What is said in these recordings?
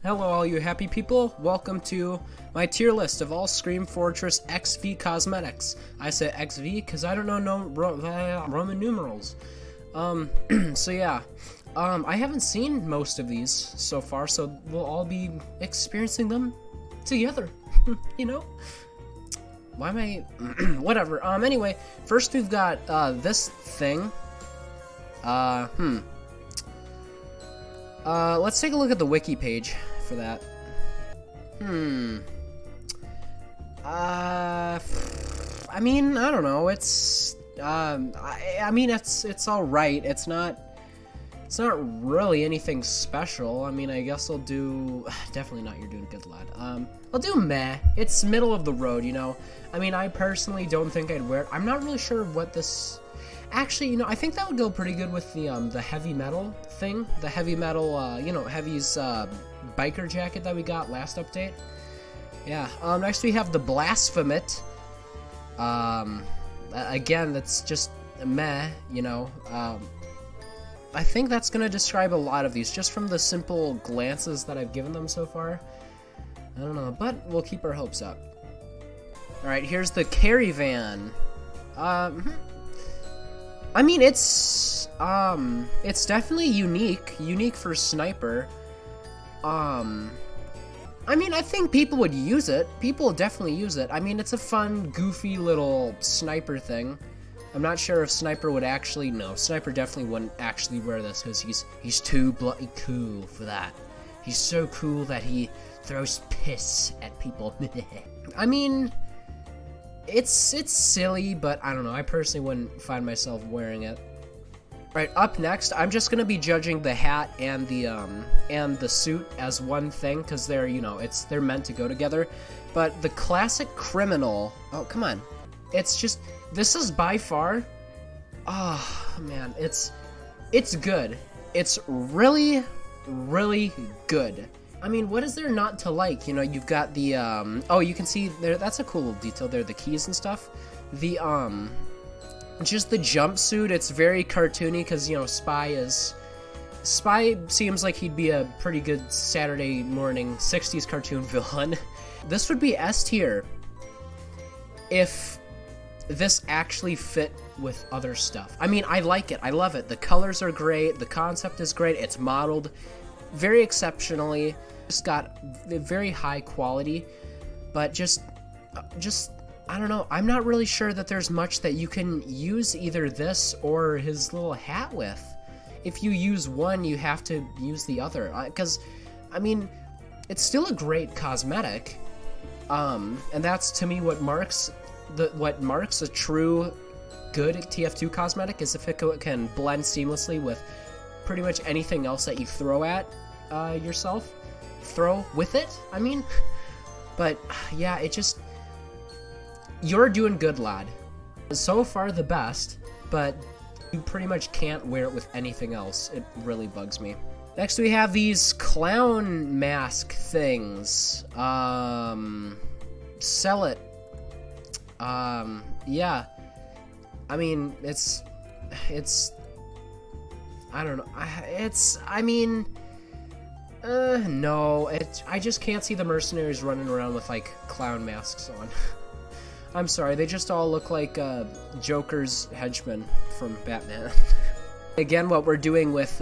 Hello all you happy people, welcome to my tier list of all Scream Fortress XV cosmetics. I say XV because I don't know Roman numerals. So yeah, I haven't seen most of these so far, so we'll all be experiencing them together, you know? Why am I, whatever, anyway, first we've got, this thing, let's take a look at the wiki page for that. I mean, I don't know. It's, I mean, it's all right. It's not really anything special. I mean, I guess I'll do, definitely not You're Doing Good, Lad. I'll do meh. It's middle of the road, you know. I mean, I personally don't think I'd wear it. I'm not really sure what this. Actually, you know, I think that would go pretty good with the heavy metal thing. The heavy metal, you know, Heavy's biker jacket that we got last update. Yeah. Next we have the Blasphemit. Again, that's just meh, you know. I think that's gonna describe a lot of these just from the simple glances that I've given them so far. I don't know, but we'll keep our hopes up. All right, here's the Caravan. I mean, it's definitely unique for Sniper. I mean, I think people would use it. People would definitely use it. I mean, it's a fun, goofy little Sniper thing. I'm not sure if Sniper would actually, no, Sniper definitely wouldn't actually wear this because he's too bloody cool for that. He's so cool that he throws piss at people. I mean, it's silly, but I don't know. I personally wouldn't find myself wearing it. Right, up next, I'm just gonna be judging the hat and the suit as one thing because they're, you know, they're meant to go together. But the classic criminal, oh come on, it's just, this is by far, oh man, it's good. It's really good. I mean, what is there not to like? You know, you've got the, oh, you can see there, that's a cool little detail there, the keys and stuff. The, just the jumpsuit, it's very cartoony because, you know, Spy seems like he'd be a pretty good Saturday morning 60s cartoon villain. This would be S tier if this actually fit with other stuff. I mean, I like it. I love it. The colors are great. The concept is great. It's modeled very exceptionally. It's got very high quality, but just I don't know. I'm not really sure that there's much that you can use either this or his little hat with. If you use one, you have to use the other. Because, I mean, it's still a great cosmetic. And that's, to me, what marks a true good TF2 cosmetic is if it can blend seamlessly with pretty much anything else that you throw at yourself. Throw with it, I mean. But, yeah, it just... You're Doing Good, Lad. So far the best, but you pretty much can't wear it with anything else. It really bugs me. Next we have these clown mask things. Sell it. Yeah. I mean, it's I don't know. No. I just can't see the mercenaries running around with, like, clown masks on. I'm sorry, they just all look like Joker's henchmen from Batman. Again, what we're doing with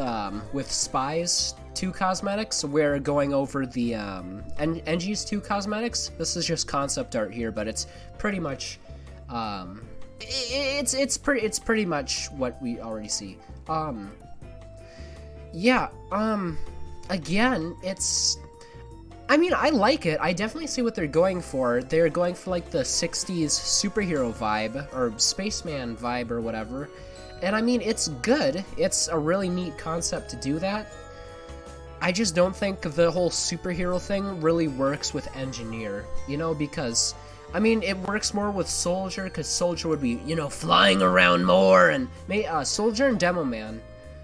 Spy's 2 cosmetics, we're going over the NG's 2 cosmetics. This is just concept art here, but it's pretty much it's pretty much what we already see. Yeah, again, I mean, I like it. I definitely see what they're going for. They're going for, like, the 60s superhero vibe, or spaceman vibe, or whatever. And, I mean, it's good. It's a really neat concept to do that. I just don't think the whole superhero thing really works with Engineer, you know, because, I mean, it works more with Soldier, because Soldier would be, you know, flying around more, and Soldier and Demoman.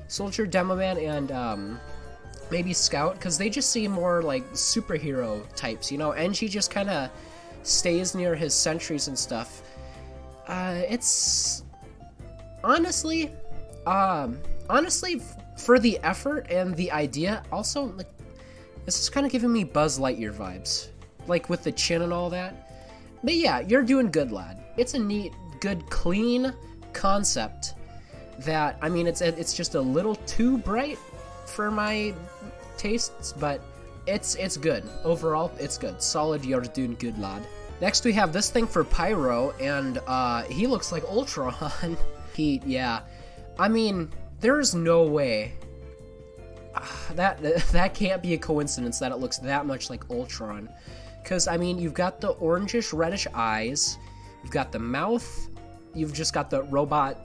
Soldier, Demoman, and, maybe Scout, because they just seem more like superhero types, you know. NG just kind of stays near his sentries and stuff. It's honestly for the effort and the idea, also, like, This is kind of giving me Buzz Lightyear vibes. Like with the chin and all that. But yeah, you're doing good, lad. It's a neat, good, clean concept that, I mean, it's just a little too bright for my tastes, but it's good. Overall, it's good. Solid, you're doing good, lad. Next we have this thing for Pyro, and he looks like Ultron. Yeah. I mean, there's no way. That can't be a coincidence that it looks that much like Ultron. Because, I mean, you've got the orangish, reddish eyes, you've got the mouth, you've just got the robot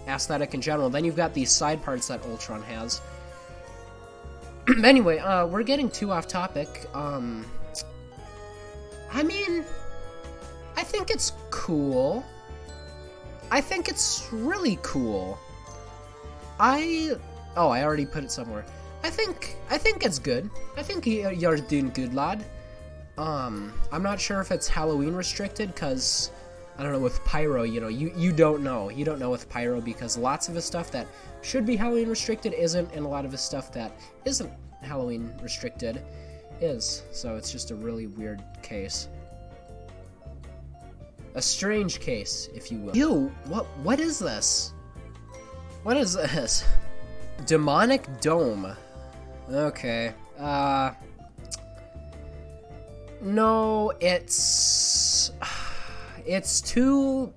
aesthetic in general, then you've got these side parts that Ultron has. Anyway, we're getting too off topic. I mean, I think it's cool. I think it's really cool. I already put it somewhere. I think it's good. I think you're doing good, lad. I'm not sure if it's Halloween restricted, because, I don't know, with Pyro, you know, you don't know. You don't know with Pyro, because lots of his stuff that should be Halloween restricted isn't, and a lot of his stuff that isn't Halloween restricted is. So it's just a really weird case. A strange case, if you will. Ew, what is this? What is this? Demonic Dome. Okay. No, it's too,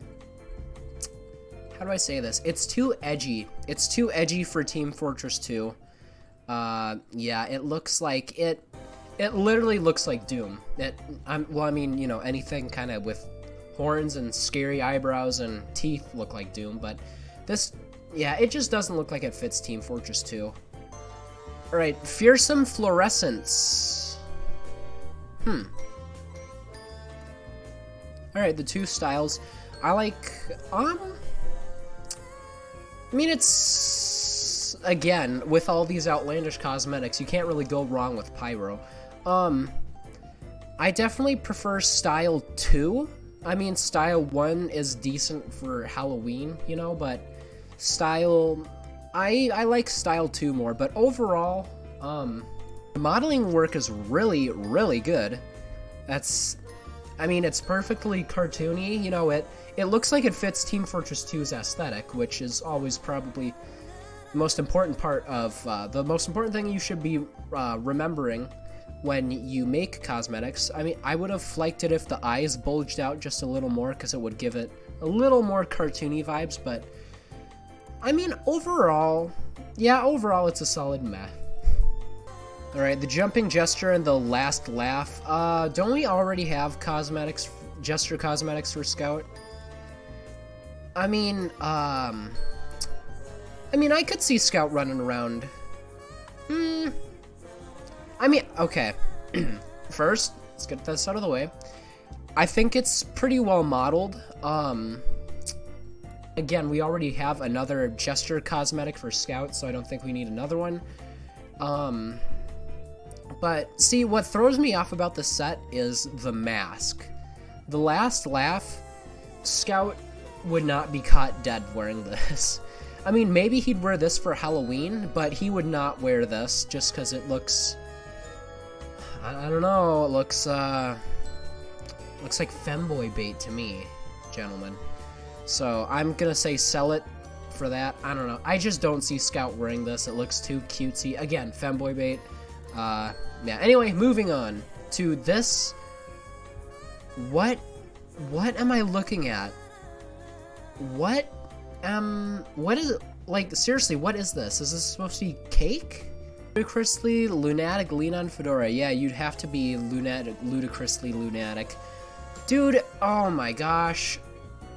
how do I say this? It's too edgy. It's too edgy for Team Fortress 2. Yeah, it looks like it literally looks like Doom. Well, I mean, you know, anything kind of with horns and scary eyebrows and teeth look like Doom, but this, yeah, it just doesn't look like it fits Team Fortress 2. Alright, Fearsome Fluorescence. Alright, the two styles. I like, I mean, it's, again, with all these outlandish cosmetics, you can't really go wrong with Pyro. I definitely prefer Style 2. I mean, Style 1 is decent for Halloween, you know, but Style, I like Style 2 more, but overall, the modeling work is really, really good. I mean, it's perfectly cartoony, you know, it looks like it fits Team Fortress 2's aesthetic, which is always probably the most important part of, the most important thing you should be remembering when you make cosmetics. I mean, I would have liked it if the eyes bulged out just a little more, because it would give it a little more cartoony vibes, but I mean, overall, yeah, overall it's a solid meh. Alright, the jumping gesture and the last laugh. Don't we already have cosmetics, gesture cosmetics for Scout? I mean, I could see Scout running around. I mean, okay. First, let's get this out of the way. I think it's pretty well modeled. Again, we already have another gesture cosmetic for Scout, so I don't think we need another one. But, see, what throws me off about the set is the mask. The last laugh, Scout would not be caught dead wearing this. I mean, maybe he'd wear this for Halloween, but he would not wear this just because it looks, I don't know, it looks like femboy bait to me, gentlemen. So I'm gonna say sell it for that. I don't know. I just don't see Scout wearing this. It looks too cutesy. Again, femboy bait. Yeah, anyway, moving on to this. What am I looking at? What is it? Like, seriously, what is this? Is this supposed to be cake? Ludicrously lunatic lean on fedora. Yeah, you'd have to be ludicrously lunatic. Dude, oh my gosh.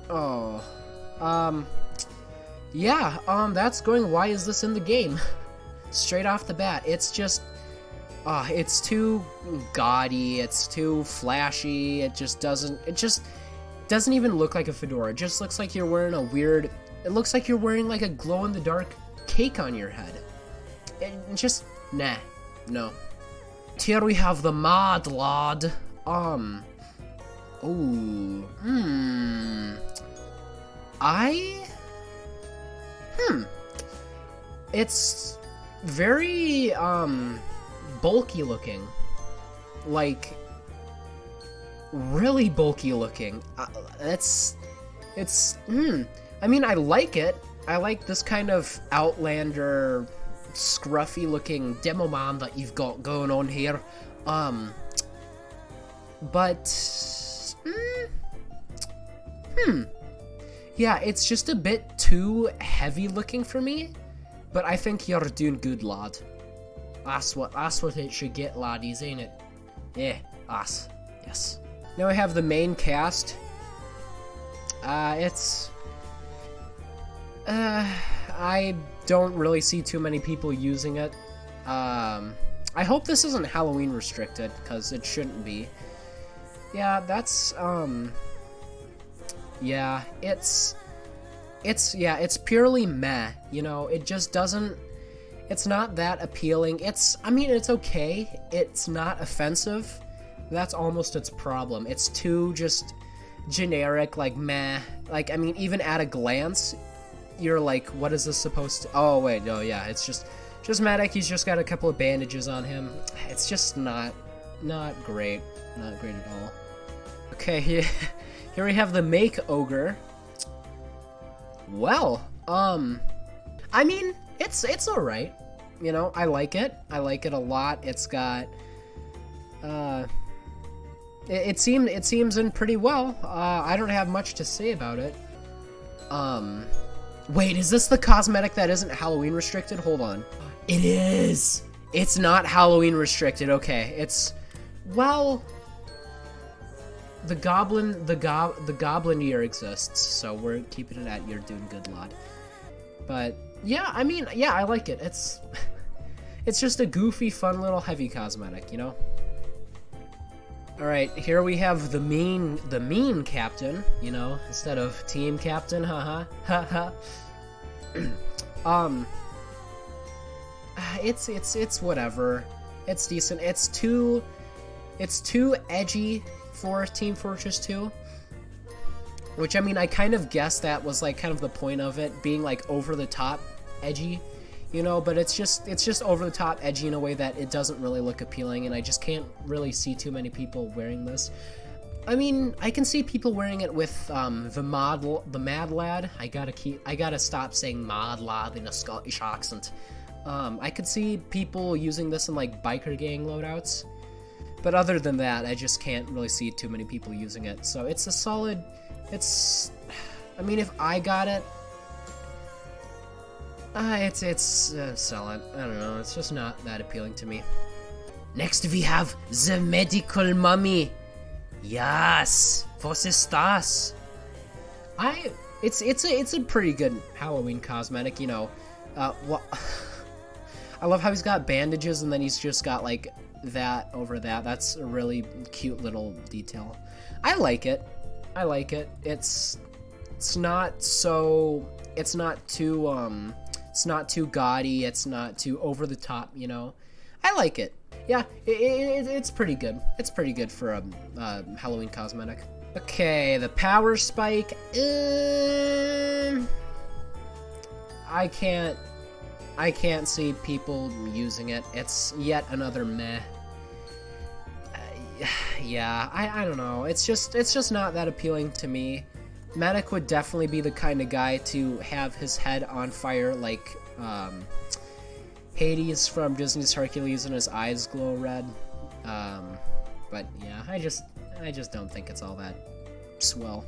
Oh. Yeah, that's going, why is this in the game? Straight off the bat, it's just, it's too gaudy, it's too flashy, it just doesn't even look like a fedora. It just looks like you're wearing a weird, it looks like you're wearing like a glow-in-the-dark cake on your head. It just, nah, no. Here we have the Mod Lord. It's very, bulky looking. Like, really bulky looking. I mean, I like it. I like this kind of Outlander, scruffy looking demo man that you've got going on here. Yeah, it's just a bit too heavy looking for me, but I think you're doing good, lad. That's what it should get, laddies, ain't it? Yeah, yes. Now I have the main cast. I don't really see too many people using it. I hope this isn't Halloween restricted, because it shouldn't be. Yeah, that's, yeah, it's purely meh, you know, it just doesn't, it's not that appealing. I mean, it's okay, it's not offensive. That's almost its problem. It's too just generic, like, meh. Like, I mean, even at a glance, you're like, what is this supposed to... Oh, wait, no, yeah, it's just Medic. He's just got a couple of bandages on him. It's just not great. Not great at all. Okay, here we have the Make Ogre. Well, I mean, it's alright. You know, I like it. I like it a lot. It's got... It seems in pretty well. I don't have much to say about it. Wait, is this the cosmetic that isn't Halloween restricted? Hold on. It is! It's not Halloween restricted, okay. It's, well, the goblin year exists, so we're keeping it at you're doing good, lad. But, yeah, I mean, yeah, I like it. It's just a goofy, fun little heavy cosmetic, you know? Alright, here we have the mean captain, you know, instead of team captain, haha. It's whatever. It's decent. It's too edgy for Team Fortress 2. Which, I mean, I kind of guessed that was like kind of the point of it, being like over the top edgy. You know, but it's just over the top edgy in a way that it doesn't really look appealing, and I just can't really see too many people wearing this. I mean, I can see people wearing it with the Mad Lad. I gotta stop saying Mad Lad in a Scottish accent. I could see people using this in like biker gang loadouts, but other than that, I just can't really see too many people using it. So it's a solid. I mean, if I got it. It's solid. I don't know, it's just not that appealing to me. Next we have the medical mummy. Yes, ¿Vos estás? It's a pretty good Halloween cosmetic, you know. What? I love how he's got bandages and then he's just got like that over that. That's a really cute little detail. I like it. It's not so. It's not too It's not too gaudy, it's not too over the top, you know. I like it. Yeah, it's pretty good. It's pretty good for a Halloween cosmetic. Okay, the power spike. I can't see people using it. It's yet another meh. Yeah, I don't know. It's just not that appealing to me. Medic would definitely be the kind of guy to have his head on fire like Hades from Disney's Hercules and his eyes glow red. But yeah, I just don't think it's all that swell.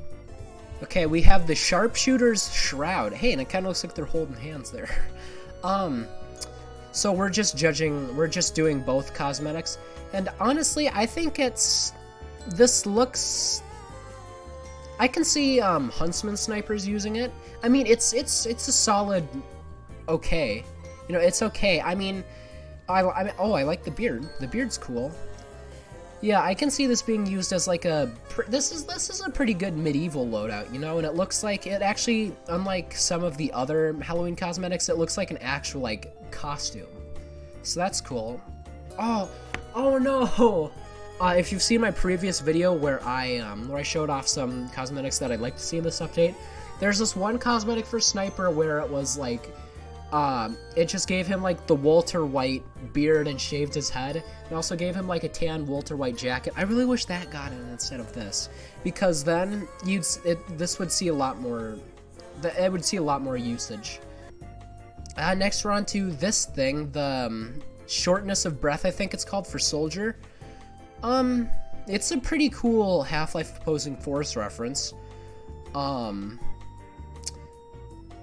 Okay, we have the Sharpshooter's Shroud. Hey, and it kind of looks like they're holding hands there. So we're just doing both cosmetics, and honestly, I think this looks. I can see Huntsman snipers using it. I mean, it's a solid, okay. You know, it's okay. I mean, I like the beard. The beard's cool. Yeah, I can see this being used as like this is a pretty good medieval loadout, you know, and it looks like it actually, unlike some of the other Halloween cosmetics, it looks like an actual like costume. So that's cool. Oh no! If you've seen my previous video where I showed off some cosmetics that I'd like to see in this update, there's this one cosmetic for Sniper where it was like It just gave him like the Walter White beard and shaved his head, and also gave him like a tan Walter White jacket. I really wish that got in instead of this, because then this would see a lot more. It would see a lot more usage. Next we're on to this thing, the shortness of breath, I think it's called, for Soldier. It's a pretty cool Half-Life Opposing Force reference.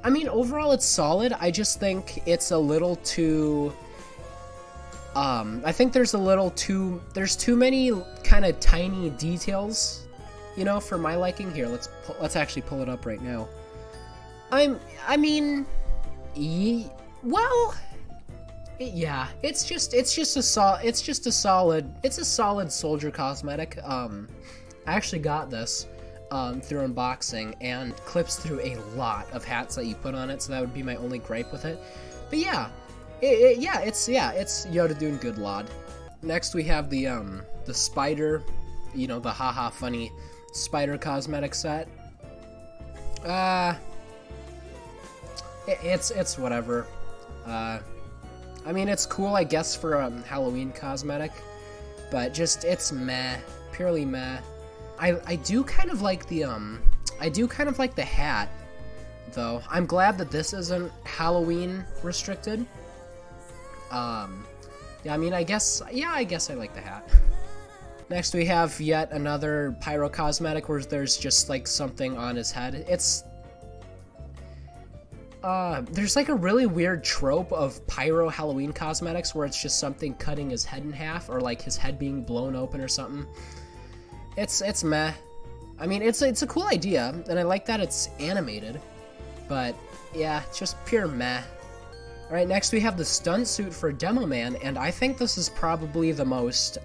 I mean, overall it's solid. I just think it's a little too... I think there's too many kind of tiny details, you know, for my liking. Here, let's actually pull it up right now. Yeah, it's a solid Soldier cosmetic. I actually got this through unboxing, and clips through a lot of hats that you put on it, so that would be my only gripe with it. But yeah, it's Yoda doing good, Lod. Next we have the spider, you know, the haha funny spider cosmetic set. It's whatever. I mean, it's cool, I guess, for a Halloween cosmetic, but just, it's meh, purely meh. I do kind of like the hat, though. I'm glad that this isn't Halloween restricted. Yeah, I mean, I guess I like the hat. Next we have yet another pyro cosmetic where there's just like something on his head. There's like a really weird trope of pyro Halloween cosmetics where it's just something cutting his head in half, or like his head being blown open or something. It's meh. I mean, it's a cool idea, and I like that it's animated, but yeah, it's just pure meh. Alright, next we have the stunt suit for Demo Man, and I think this is probably the most,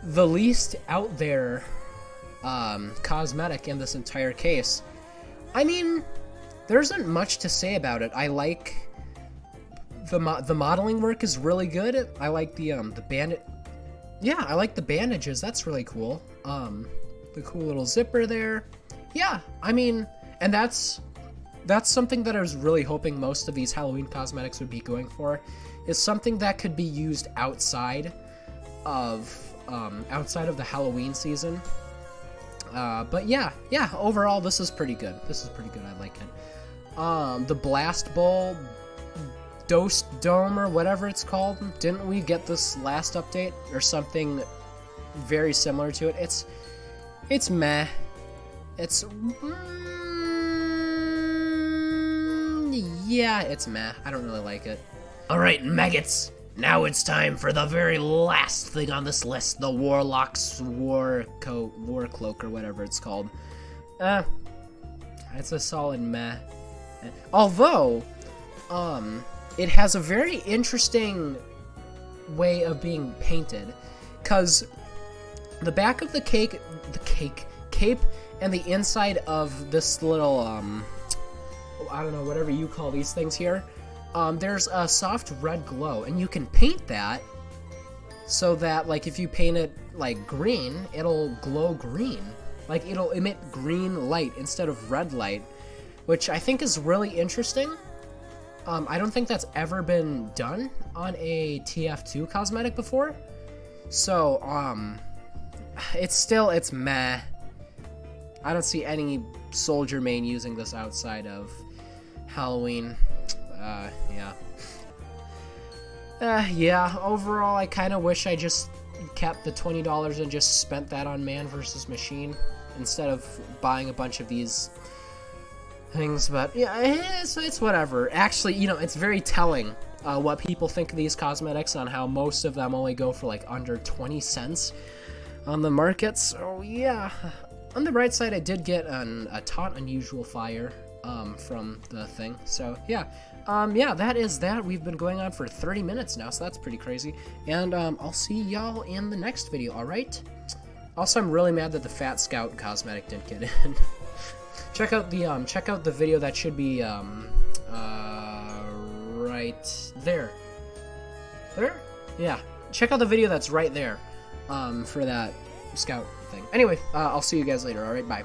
the least out there, cosmetic in this entire case. I mean, there isn't much to say about it. I like the modeling work is really good. I like the bandit. Yeah, I like the bandages. That's really cool. The cool little zipper there. Yeah, I mean, and that's something that I was really hoping most of these Halloween cosmetics would be going for, is something that could be used outside of the Halloween season. But yeah, overall this is pretty good. I like it. The Blast Bowl Dome or whatever it's called, didn't we get this last update or something very similar to it? It's meh. Yeah, it's meh. I don't really like it. Alright, maggots! Now it's time for the very last thing on this list, the Warlock's War Cloak or whatever it's called. It's a solid meh. Although, it has a very interesting way of being painted, because the back of the cape and the inside of this little, I don't know, whatever you call these things here, there's a soft red glow, and you can paint that so that, like, if you paint it, like, green, it'll glow green. Like, it'll emit green light instead of red light, which I think is really interesting. I don't think that's ever been done on a TF2 cosmetic before. So, it's meh. I don't see any Soldier main using this outside of Halloween. Yeah, overall, I kind of wish I just kept the $20 and just spent that on Man vs. Machine instead of buying a bunch of these things, but yeah, it's whatever. Actually, you know, it's very telling what people think of these cosmetics, on how most of them only go for like under 20 cents on the market. So yeah, on the bright side, I did get a Taunt Unusual Fire from the thing. So yeah, that is that. We've been going on for 30 minutes now, so that's pretty crazy. And I'll see y'all in the next video. All right. Also, I'm really mad that the Fat Scout cosmetic didn't get in. Check out the video that should be right there. There? Yeah. Check out the video that's right there for that Scout thing. Anyway, I'll see you guys later. All right, bye.